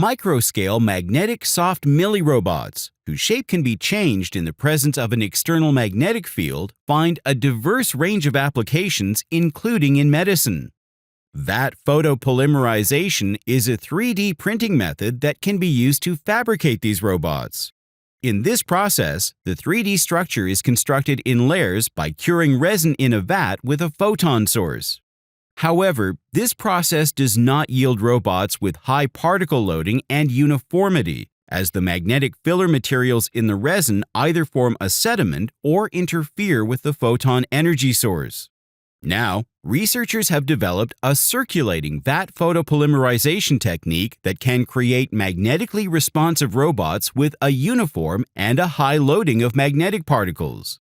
microscale magnetic soft millirobots, whose shape can be changed in the presence of an external magnetic field, find a diverse range of applications, including in medicine. Vat photopolymerization is a 3D printing method that can be used to fabricate these robots. In this process, the 3D structure is constructed in layers by curing resin in a vat with a photon source. However, this process does not yield robots with high particle loading and uniformity, as the magnetic filler materials in the resin either form a sediment or interfere with the photon energy source. Now, researchers have developed a circulating vat photopolymerization technique that can create magnetically responsive robots with a uniform and a high loading of magnetic particles.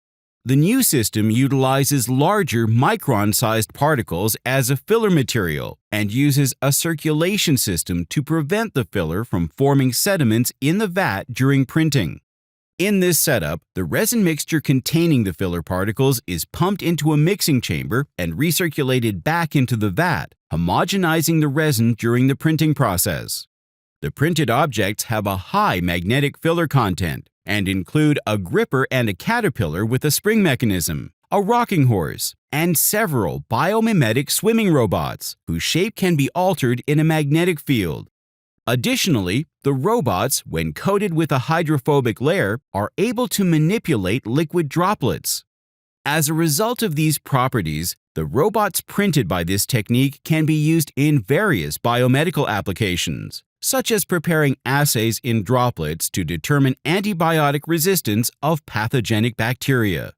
The new system utilizes larger micron-sized particles as a filler material and uses a circulation system to prevent the filler from forming sediments in the vat during printing. In this setup, the resin mixture containing the filler particles is pumped into a mixing chamber and recirculated back into the vat, homogenizing the resin during the printing process. The printed objects have a high magnetic filler content and include a gripper and a caterpillar with a spring mechanism, a rocking horse, and several biomimetic swimming robots whose shape can be altered in a magnetic field. Additionally, the robots, when coated with a hydrophobic layer, are able to manipulate liquid droplets. As a result of these properties, the robots printed by this technique can be used in various biomedical applications, such as preparing assays in droplets to determine antibiotic resistance of pathogenic bacteria.